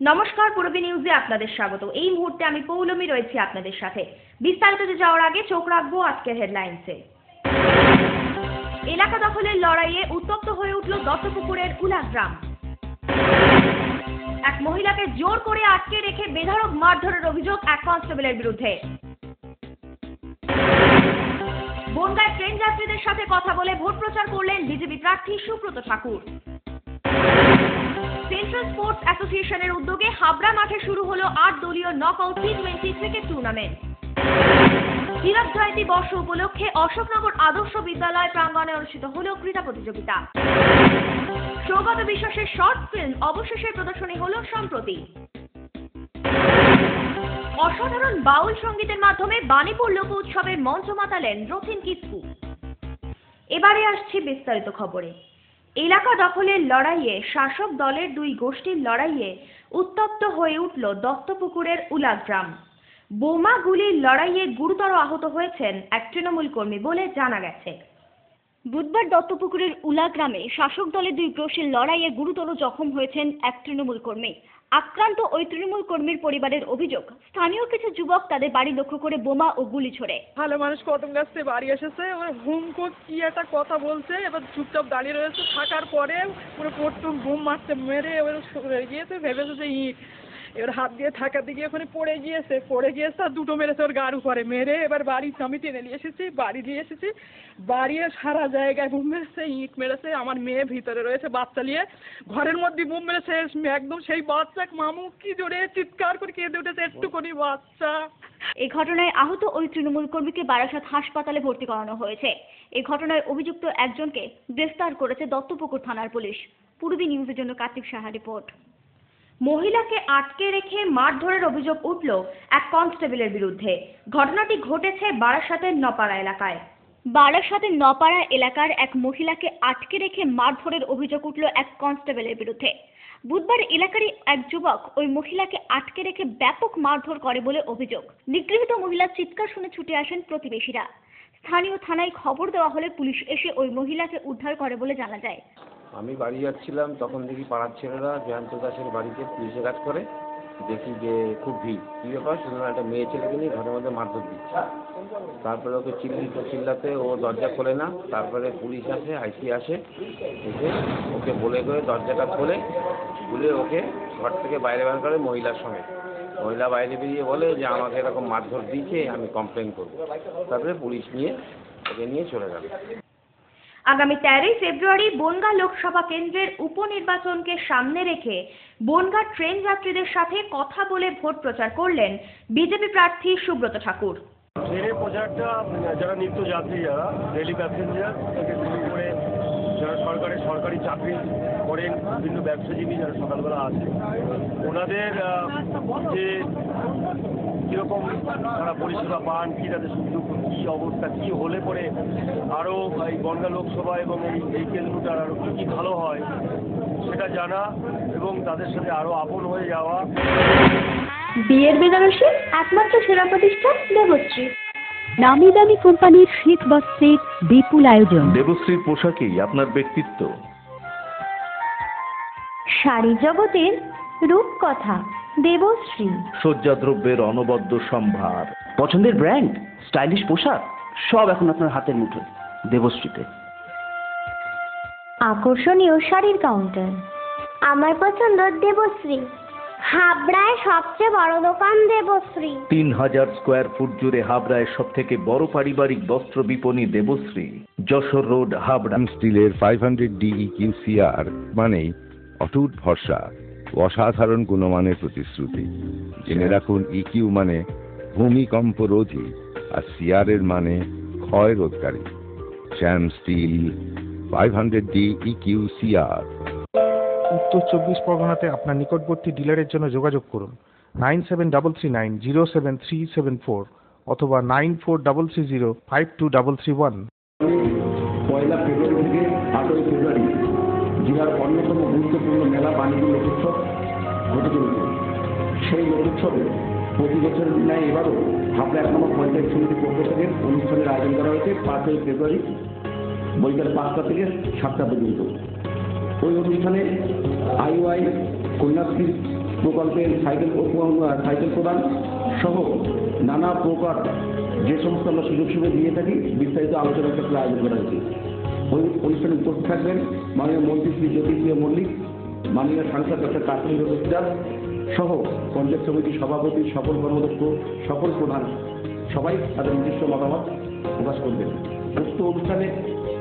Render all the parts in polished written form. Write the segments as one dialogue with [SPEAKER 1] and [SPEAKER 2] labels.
[SPEAKER 1] নমস্কার, পূরবী নিউজে আপনাদের স্বাগত। এই মুহূর্তে আমি পৌলমী রয়েছি আপনাদের সাথে। বিস্তারিততে যাওয়ার আগে চোখ রাখবো আজকের হেডলাইন্সে। এলাকা দখলের লড়াইয়ে উত্তপ্ত হয়ে উঠল দত্তপুকুরের উলাগ্রাম। এক মহিলাকে জোর করে আটকে রেখে বেধড়ক মারধরের অভিযোগ এক কনস্টেবলের বিরুদ্ধে। বনগাঁয় ট্রেন যাত্রীদের সাথে কথা বলে ভোট প্রচার করলেন বিজেপি প্রার্থী সুব্রত ঠাকুর। সেন্ট্রাল স্পোর্টস অ্যাসোসিয়েশনের উদ্যোগে হাবড়া মাঠে শুরু হলো 8 দলীয় নকআউট টি20 ক্রিকেট টুর্নামেন্ট। হীরক জয়ন্তী বর্ষ উপলক্ষে অশোকনগর আদর্শ বিদ্যালয় প্রাঙ্গণে অনুষ্ঠিত হলো ক্রীড়া প্রতিযোগিতা। সৌগত বিশ্বাসের শর্ট ফিল্ম অবশেষে প্রদর্শনী হলো সম্প্রতি। অসাধারণ বাউল সঙ্গীতের মাধ্যমে বাণীপুর লোক উৎসবের মঞ্চ মাতালেন রথিন কিস্কু। এবারে আসছি বিস্তারিত খবরে। এলাকা দখলের লড়াইয়ে শাসক দলের দুই গোষ্ঠীর লড়াইয়ে উত্তপ্ত হয়ে উঠল দত্তপুকুরের উলাগ্রাম। বোমা গুলির লড়াইয়ে গুরুতর আহত হয়েছেন এক তৃণমূল কর্মী বলে জানা গেছে। বুধবার দত্তপুকুরের উলাগ্রামে শাসক দলের দুই গোষ্ঠীর লড়াইয়ে গুরুতর জখম হয়েছেন এক তৃণমূল কর্মী। আক্রান্ত ওই তৃণমূল কর্মীর পরিবারের অভিযোগ, স্থানীয় কিছু যুবক তাদের বাড়ি লক্ষ্য করে বোমা ও গুলি ছোড়ে।
[SPEAKER 2] ভালো মানুষ কদম গাছ থেকে বাড়ি এসেছে, ওরা হুমকো কি একটা কথা বলছে, এবার চুপচাপ দাঁড়িয়ে রয়েছে। থাকার পরে পুরো পট্টুম বোম মারতে মেরে এবার গিয়েছে, ভেবেছে যে ইট, এবার হাত দিয়ে থাকাতে গিয়ে ওখানে পড়ে গিয়েছে আর দুটো মেরেছে ওর গার উপরে। মেরে এবার বাড়ি আমি টেনে নিয়ে এসেছি, বাড়ি সারা জায়গায় বোম মেরেছে, ইট মেরেছে। আমার মেয়ে ভিতরে রয়েছে বাচ্চা নিয়ে, ঘরের মধ্যে বোম মেরেছে একদম। সেই বাচ্চা মামু কি জোরে চিৎকার করে কেঁদে উঠেছে, একটুখানি বাচ্চা।
[SPEAKER 1] এই ঘটনায় আহত ওই তৃণমূল কর্মীকে বারাসাত হাসপাতালে ভর্তি করানো হয়েছে। এই ঘটনায় অভিযুক্ত একজনকে গ্রেফতার করেছে দত্তপুকুর থানার পুলিশ। পূর্বী নিউজের জন্য কার্তিক সাহা রিপোর্ট। মহিলাকে আটকে রেখে মারধরের অভিযোগ উঠল এক কনস্টেবলের বিরুদ্ধে। ঘটনাটি ঘটেছে বারাসাতের নপাড়া এলাকায়। বারাসাতের নপাড়া এলাকার এক মহিলাকে আটকে রেখে মারধরের অভিযোগ উঠল এক কনস্টেবলের বিরুদ্ধে। বুধবার এলাকারই এক যুবক ওই মহিলাকে আটকে রেখে ব্যাপক মারধর করে বলে অভিযোগ। নিগৃহীত মহিলার চিৎকার শুনে ছুটে আসেন প্রতিবেশীরা। স্থানীয় থানায় খবর দেওয়া হলে পুলিশ এসে ওই মহিলাকে উদ্ধার করে বলে জানা যায়।
[SPEAKER 3] আমি বাড়ি যাচ্ছিলাম, তখন দেখি পাড়ার ছেলেরা জয়ন্ত দাসের বাড়িতে পুলিশে কাজ করে। দেখি যে খুব ভিড়। কী ব্যাপার, শুনলাম একটা মেয়ে ছেলেকে নিয়ে ঘরের মধ্যে মারধর দিচ্ছে। তারপরে ওকে চিল্লাতে ও দরজা খোলে না। তারপরে পুলিশ আসে, আইসি আসে, এসে ওকে বলে করে দরজাটা খুলে ওকে ঘর থেকে বাইরে বার করে মহিলার সঙ্গে। মহিলা বাইরে বেরিয়ে বলে যে আমাকে এরকম মারধর দিয়েছে, আমি কমপ্লেন করবো। তারপরে পুলিশ ওকে নিয়ে চলে গেল।
[SPEAKER 1] আগামী 13 ফেব্রুয়ারি বনগাঁ লোকসভা কেন্দ্রের উপনির্বাচনকে সামনে রেখে বনগাঁ ট্রেন যাত্রীদের সাথে কথা বলে ভোট প্রচার করলেন বিজেপি প্রার্থী সুব্রত ঠাকুর।
[SPEAKER 4] ট্রেনের প্রচারটা যারা নিত্য যাত্রী, যারা ডেলি প্যাসেঞ্জার থেকে শুরু করে যারা সরকারি চাকরি করেন, বিভিন্ন ব্যবসাজীবী যারা সকালবেলা আসে, ওনাদের যে কীরকম তারা পরিষেবা পান, কী তাদের সুযোগ, কী অবস্থা, কী হলে পরে আরও এই বনগাঁ লোকসভা এবং এই কেন্দ্রটার আরও কী কী ভালো হয় সেটা জানা এবং তাদের সাথে আরও আপন হয়ে যাওয়া।
[SPEAKER 5] বিয়ের বেনারসি একমাত্র সেরা প্রতিষ্ঠান দেবশ্রী।
[SPEAKER 6] নামি দামি কোম্পানির শীত বস্ত্রের বিপুল আয়োজন।
[SPEAKER 7] দেবশ্রীর পোশাকেই আপনার ব্যক্তিত্ব।
[SPEAKER 5] শাড়ি জগতের রূপকথা দেবশ্রী।
[SPEAKER 7] সজ্জাদ্রব্যের অনবদ্য সম্ভার।
[SPEAKER 8] পছন্দের ব্র্যান্ড, স্টাইলিশ পোশাক সব এখন আপনার হাতের মুঠোয় দেবশ্রীতে।
[SPEAKER 5] আকর্ষণীয় শাড়ির কাউন্টার। আমার পছন্দ দেবশ্রী। হাবড়ায় সবচেয়ে বড় দোকান দেবশ্রী।
[SPEAKER 7] 3000 স্কোয়ার ফুট জুড়ে হাবড়ায় সব থেকে বড় পারিবারিক বস্ত্র বিপণী দেবশ্রী, যশোর রোড, হাবড়া।
[SPEAKER 9] স্টিলের 500 DEQCR মানেই অটুট ভরসা, অসাধারণ গুণমানের প্রতিশ্রুতি। জেনে রাখুন, ইকিউ মানে ভূমিকম্প রোধী আর সিআর এর মানে ক্ষয় রোধকারী। শ্যাম স্টিল 500 DEQCR।
[SPEAKER 10] উত্তর 24 পরগনাতে আপনার নিকটবর্তী ডিলারের জন্য যোগাযোগ করুন 9733907374 অথবা 9433052331।
[SPEAKER 11] 1 ফেব্রুয়ারি থেকে 8 ফেব্রুয়ারি জেলার অন্যতম গুরুত্বপূর্ণ মেলা বাণিজ্য লোকোৎসব ঘটে চলেছে। সেই লোকোৎসবে প্রতি বছরের ন্যায় এবারও হাবড়া 1 নম্বর পঞ্চায়েত সমিতির পক্ষ থেকে অনুষ্ঠানের আয়োজন করা হয়েছে 5 ফেব্রুয়ারি বৈকাল 5টা থেকে 7টা পর্যন্ত। ওই অনুষ্ঠানে IOI, কন্যাশ্রী প্রকল্পের সাইকেল প্রদান সহ নানা প্রকার যে সমস্ত আমরা সুযোগ সুবিধা দিয়ে থাকি বিস্তারিত আলোচনা চক্রের আয়োজন করা হয়েছে। ওই অনুষ্ঠানে উপস্থিত থাকবেন মাননীয় মন্ত্রী শ্রী জ্যোতিপ্রিয় মল্লিক, মাননীয় সাংসদ ডক্টর কাশ্মীর রফিকদার সহ পঞ্চায়েত সমিতির সভাপতি, সকল কর্মদক্ষ, সকল প্রধান সবাই তাদের নিজস্ব মতামত প্রকাশ করবেন। উক্ত অনুষ্ঠানে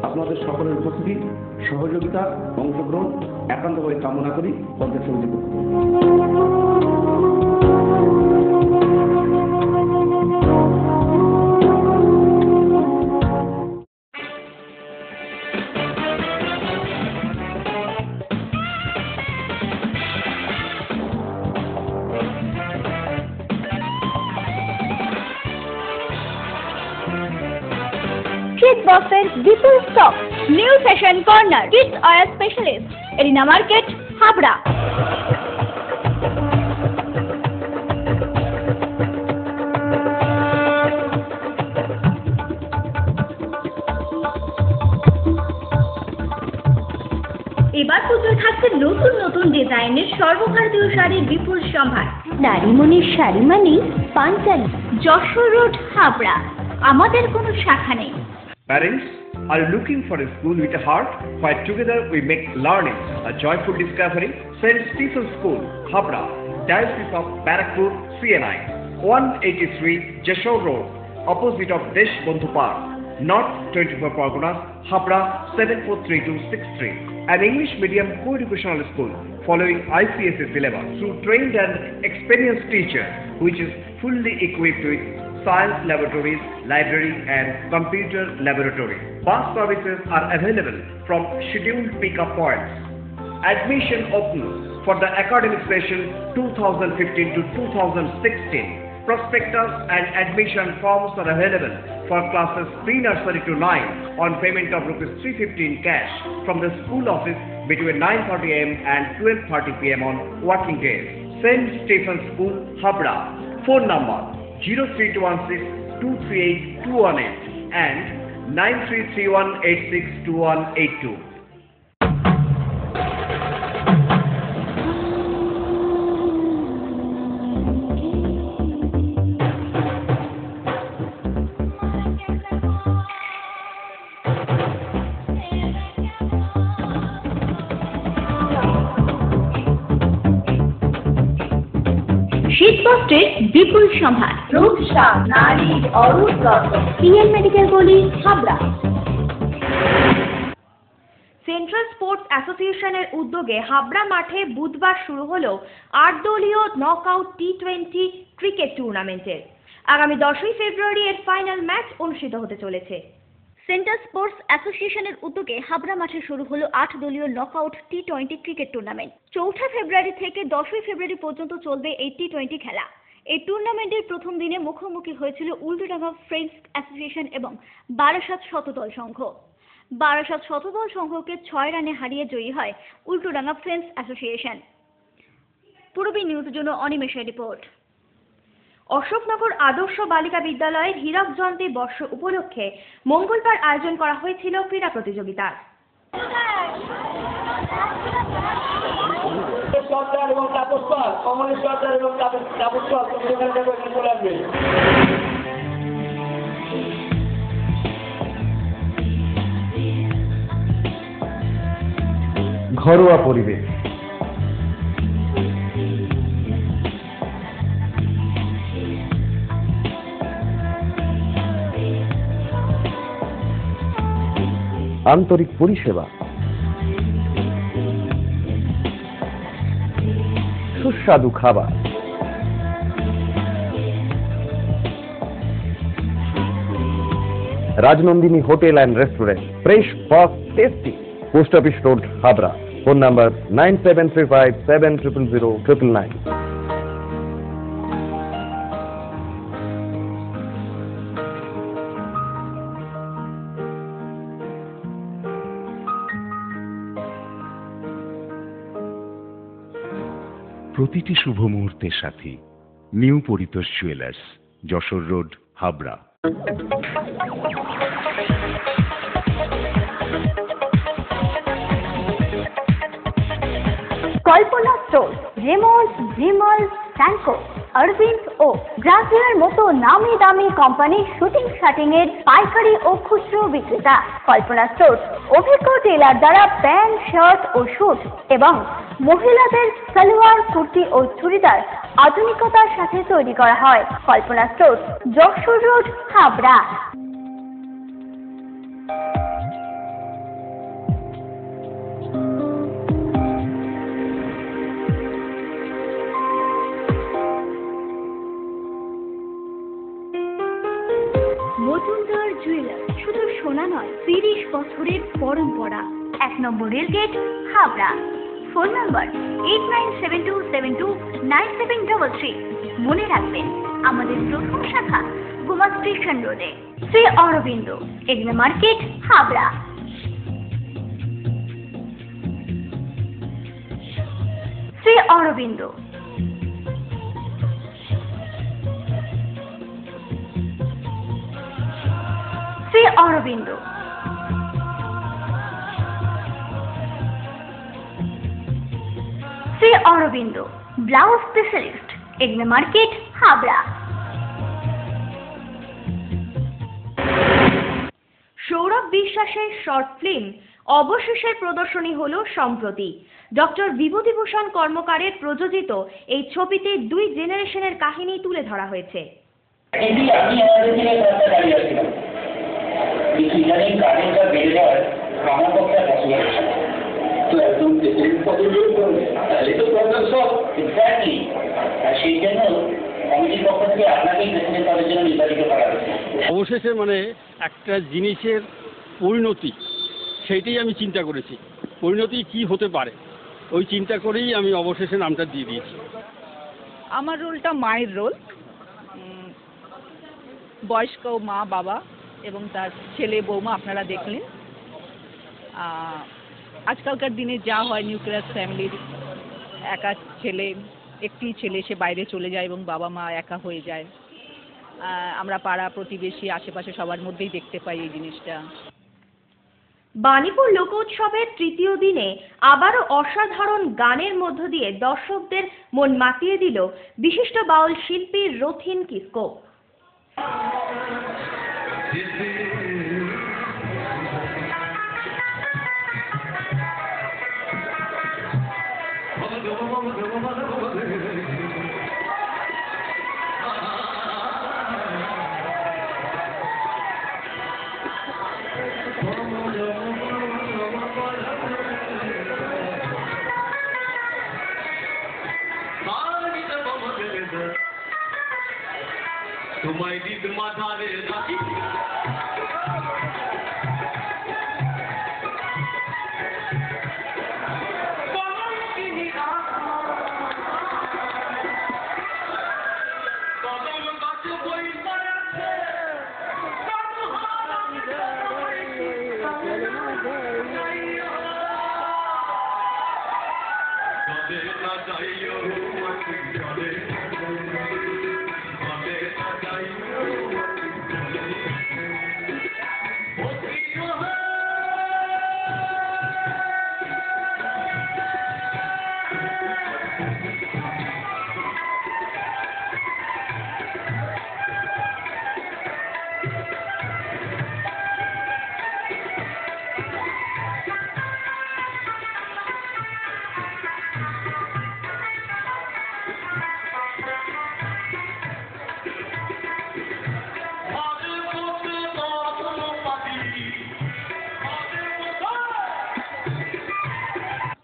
[SPEAKER 11] আপনাদের সকলের উপস্থিতি, সহযোগিতা, অংশগ্রহণ একান্তভাবে কামনা করি পঞ্চায়েত সমিতি।
[SPEAKER 1] শীতবস্ত্রের বিপুল stock, new fashion corner, kids wear specialist, arena market, Habra. এবার পুজোয় থাকছে নতুন নতুন ডিজাইনের সর্বভারতীয় শাড়ির বিপুল সম্ভার।
[SPEAKER 6] নারীমণির শাড়ি মানেই পাঞ্চালী।
[SPEAKER 1] যশোর রোড, হাবড়া। আমাদের কোনো শাখা নেই।
[SPEAKER 12] Parents, are you looking for a school with a heart where together we make learning a joyful discovery? St. Stephen's School, Habra, Diocese of Barakpur, CNI, 183 Jashore Road, opposite of Desh Bondhu Park, North 24 Parganas, Habra 743263. An English medium co-educational school following ICSE syllabus through trained and experienced teacher, which is fully equipped with science laboratories, library and computer laboratory. Bus services are available from scheduled pick-up points. Admission open for the academic session 2015 to 2016. Prospectus and admission forms are available for classes pre-nursery to 9 on payment of ₹350 in cash from the school office between 9:30 am and 12:30 pm on working days. St. Stephen's School, Habra. Phone number 03216 238 218 and 9331862182.
[SPEAKER 1] শীতবস্ত্রের বিপুল সম্ভার, রূপসা, নারীর অরূপ রত্ন, PL medical গলি, Habra. Central sports অ্যাসোসিয়েশনের উদ্যোগে হাবড়া মাঠে বুধবার শুরু হলো 8 দলীয় নকআউট টি20 ক্রিকেট টুর্নামেন্টের। আগামী 10ই ফেব্রুয়ারি এর ফাইনাল ম্যাচ অনুষ্ঠিত হতে চলেছে। সেন্ট্রাল স্পোর্টস অ্যাসোসিয়েশনের উদ্যোগে হাবড়া মাঠে শুরু হলো 8 দলীয় নকআউট টি20 ক্রিকেট টুর্নামেন্ট। 4 ফেব্রুয়ারি থেকে 10ই ফেব্রুয়ারি পর্যন্ত চলবে এই টি20 খেলা। এই টুর্নামেন্টের প্রথম দিনে মুখোমুখি হয়েছিল উল্টোডাঙ্গা ফ্রেন্ডস অ্যাসোসিয়েশন এবং বারাসাত শতদল সংঘ। বারাসাত শতদল সংঘকে 6 রানে হারিয়ে জয়ী হয় উল্টোডাঙ্গা ফ্রেন্ডস অ্যাসোসিয়েশন। পূর্বী নিউজের জন্য অনিমেষের রিপোর্ট। অশোকনগর আদর্শ বালিকা বিদ্যালয়ের হীরক জয়ন্তী বর্ষ উপলক্ষে মঙ্গলবার আয়োজন করা হয়েছিল ক্রীড়া প্রতিযোগিতার।
[SPEAKER 13] ঘরোয়া পরিবেশ, আন্তরিক পরিষেবা, সুস্বাদু খাবার, Rajnandini hotel and restaurant, fresh, fast, tasty. Post office road, Habra. Phone number 9735700999।
[SPEAKER 9] প্রতিটি শুভ মুহূর্তের সাথী new Paritosh jewellers, Jessore road, Habra.
[SPEAKER 1] Kalpana store, Raymonds, Vimal, Sanco, Arvind ও গ্রাসিয়ার মতো নামি দামি কোম্পানির শুটিং শাটিং এর পাইকারি ও খুচরো বিক্রেতা। কল্পনা স্টোর অভিজ্ঞ টেলার দ্বারা প্যান্ট, শার্ট ও স্যুট এবং মহিলাদের সালোয়ার, কুর্তি ও চুড়িদার আধুনিকতার সাথে তৈরি করা হয়। Kalpana store, Jessore road, Habra. Majumdar jewellers শুধু সোনা নয়, 30 বছরের পরম্পরা। 1 নম্বর রেলগেট, হাবড়া। Phone number 8972729733। মনে রাখবেন, আমাদের প্রথম শাখা গোমা স্টেশন রোডে, Shri Aurobindo, Egna market, Habra. Shri Aurobindo. Shri Aurobindo. Shri Aurobindo blouse specialist, Egna market, Habra. Sourav বিশ্বাসের শর্ট ফিল্ম অবশেষের প্রদর্শনী হলো সম্প্রতি। ডক্টর বিভূতিভূষণ কর্মকারের প্রযোজিত এই ছবিতে 2 জেনারেশনের কাহিনী তুলে ধরা হয়েছে।
[SPEAKER 14] ইদানিং কারেন্টটা বেড়ে যাওয়ার আমার পক্ষে পসিবল তো একদম তাহলে তো প্রবলেম সব এক্স্যাক্টলি। আর সেই জন্য কমিটির পক্ষ থেকে আপনাকেই প্রেসিডেন্ট পদের জন্য নির্বাচিত করা হয়েছে।
[SPEAKER 15] অবশেষে মানে একটা জিনিসের পরিণতি, সেইটাই আমি চিন্তা করেছি, পরিণতি কি হতে পারে, ওই চিন্তা করেই আমি অবশেষে নামটা দিয়ে দিয়েছি।
[SPEAKER 2] আমার রোলটা মায়ের রোল। বয়স্ক মা, বাবা এবং তার ছেলে বৌমা আপনারা দেখলেন। আজকালকার দিনে যা হয়, নিউক্লিয়ার ফ্যামিলির একা ছেলে, একটি ছেলে সে বাইরে চলে যায় এবং বাবা মা একা হয়ে যায়। আমরা পাড়া প্রতিবেশী আশেপাশে সবার মধ্যেই দেখতে পাই এই জিনিসটা।
[SPEAKER 1] বাণীপুর লোকোৎসবের 3য় দিনে আবারও অসাধারণ গানের মধ্য দিয়ে দর্শকদের মন মাতিয়ে দিল বিশিষ্ট বাউল শিল্পী রথিন কিসকো।
[SPEAKER 16] তোমায় দিদ মাথারে রাখি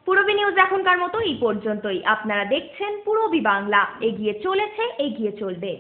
[SPEAKER 1] পূরবী নিউজ এখনকার মতো এই পর্যন্তই। আপনারা দেখছেন পূরবী বাংলা, এগিয়ে চলেছে, এগিয়ে চলবে।